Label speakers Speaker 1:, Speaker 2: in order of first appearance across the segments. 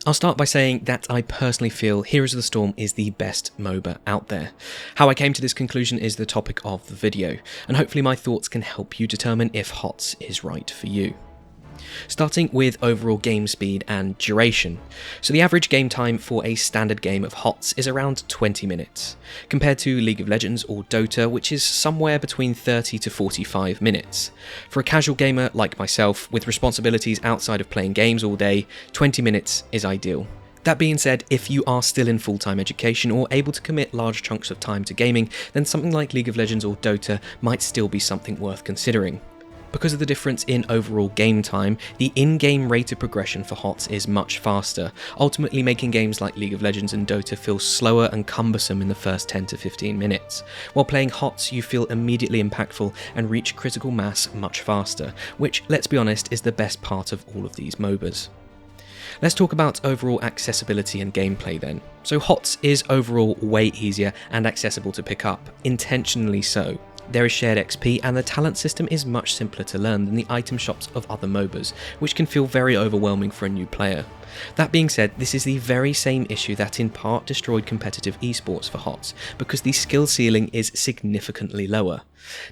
Speaker 1: I'll start by saying that I personally feel Heroes of the Storm is the best MOBA out there. How I came to this conclusion is the topic of the video, and hopefully my thoughts can help you determine if HOTS is right for you. Starting with overall game speed and duration. So the average game time for a standard game of HOTS is around 20 minutes, compared to League of Legends or Dota, which is somewhere between 30 to 45 minutes. For a casual gamer like myself, with responsibilities outside of playing games all day, 20 minutes is ideal. That being said, if you are still in full-time education or able to commit large chunks of time to gaming, then something like League of Legends or Dota might still be something worth considering. Because of the difference in overall game time, the in-game rate of progression for HOTS is much faster, ultimately making games like League of Legends and Dota feel slower and cumbersome in the first 10 to 15 minutes. While playing HOTS, you feel immediately impactful and reach critical mass much faster, which, let's be honest, is the best part of all of these MOBAs. Let's talk about overall accessibility and gameplay then. So HOTS is overall way easier and accessible to pick up, intentionally so. There is shared XP and the talent system is much simpler to learn than the item shops of other MOBAs, which can feel very overwhelming for a new player. That being said, this is the very same issue that in part destroyed competitive esports for HOTS, because the skill ceiling is significantly lower.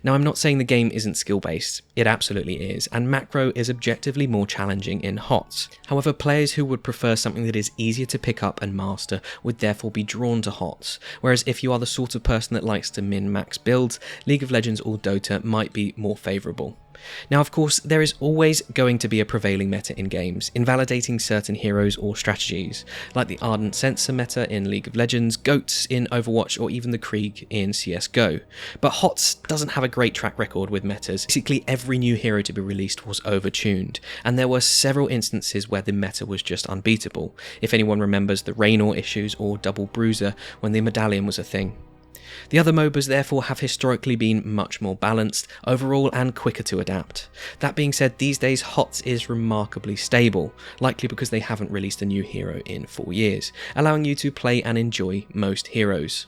Speaker 1: Now, I'm not saying the game isn't skill-based, it absolutely is, and macro is objectively more challenging in HOTS. However, players who would prefer something that is easier to pick up and master would therefore be drawn to HOTS, whereas if you are the sort of person that likes to min-max builds, League of Legends or Dota might be more favourable. Now, of course, there is always going to be a prevailing meta in games, invalidating certain heroes or strategies, like the Ardent Sensor meta in League of Legends, GOATs in Overwatch, or even the Krieg in CSGO. But HOTS doesn't have a great track record with metas. Basically, every new hero to be released was overtuned, and there were several instances where the meta was just unbeatable, if anyone remembers the Raynor issues or Double Bruiser when the medallion was a thing. The other MOBAs therefore have historically been much more balanced overall and quicker to adapt. That being said, these days HOTS is remarkably stable, likely because they haven't released a new hero in 4 years, allowing you to play and enjoy most heroes.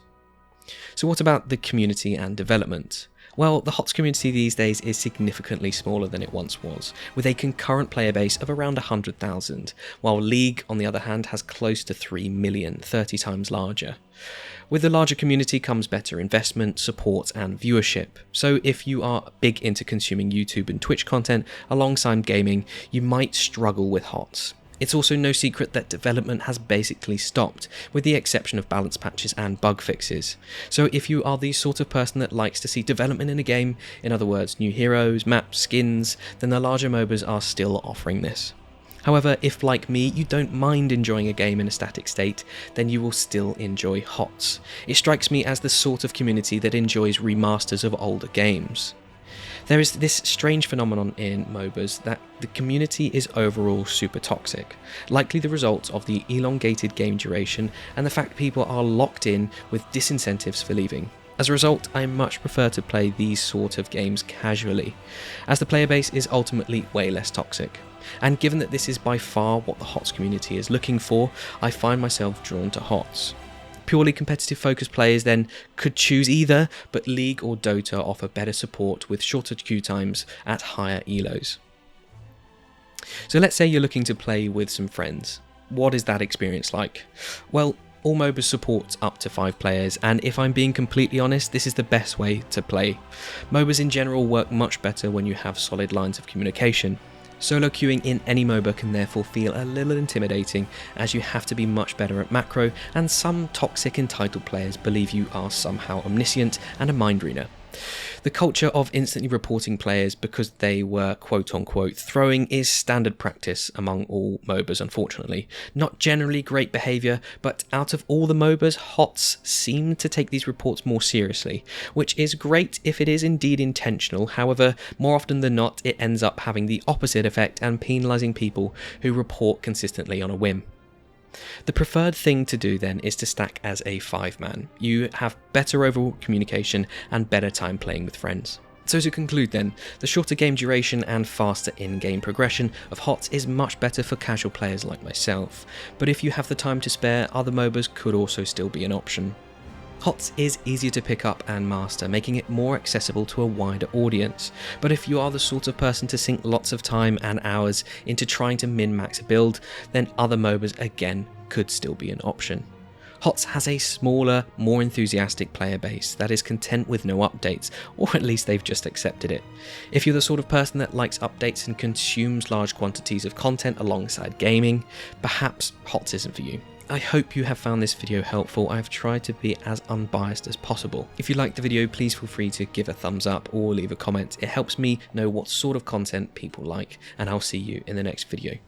Speaker 1: So what about the community and development? Well, the HOTS community these days is significantly smaller than it once was, with a concurrent player base of around 100,000, while League, on the other hand, has close to 3 million, 30 times larger. With the larger community comes better investment, support, and viewership, so if you are big into consuming YouTube and Twitch content alongside gaming, you might struggle with HOTS. It's also no secret that development has basically stopped, with the exception of balance patches and bug fixes. So if you are the sort of person that likes to see development in a game, in other words new heroes, maps, skins, then the larger MOBAs are still offering this. However, if like me you don't mind enjoying a game in a static state, then you will still enjoy HOTS. It strikes me as the sort of community that enjoys remasters of older games. There is this strange phenomenon in MOBAs that the community is overall super toxic, likely the result of the elongated game duration and the fact people are locked in with disincentives for leaving. As a result, I much prefer to play these sort of games casually, as the player base is ultimately way less toxic. And given that this is by far what the HOTS community is looking for, I find myself drawn to HOTS. Purely competitive focused players then could choose either, but League or Dota offer better support with shorter queue times at higher elos. So let's say you're looking to play with some friends. What is that experience like? Well, all MOBAs support up to 5 players, and if I'm being completely honest, this is the best way to play. MOBAs in general work much better when you have solid lines of communication. Solo queuing in any MOBA can therefore feel a little intimidating, as you have to be much better at macro, and some toxic entitled players believe you are somehow omniscient and a mind reader. The culture of instantly reporting players because they were quote-unquote throwing is standard practice among all MOBAs, unfortunately. Not generally great behaviour, but out of all the MOBAs, HOTS seem to take these reports more seriously, which is great if it is indeed intentional. However, more often than not, it ends up having the opposite effect and penalising people who report consistently on a whim. The preferred thing to do then is to stack as a 5-man. You have better overall communication and better time playing with friends. So to conclude then, the shorter game duration and faster in-game progression of HOTS is much better for casual players like myself, but if you have the time to spare, other MOBAs could also still be an option. HOTS is easier to pick up and master, making it more accessible to a wider audience. But if you are the sort of person to sink lots of time and hours into trying to min-max a build, then other MOBAs again could still be an option. HOTS has a smaller, more enthusiastic player base that is content with no updates, or at least they've just accepted it. If you're the sort of person that likes updates and consumes large quantities of content alongside gaming, perhaps HOTS isn't for you. I hope you have found this video helpful. I've tried to be as unbiased as possible. If you liked the video, please feel free to give a thumbs up or leave a comment. It helps me know what sort of content people like, and I'll see you in the next video.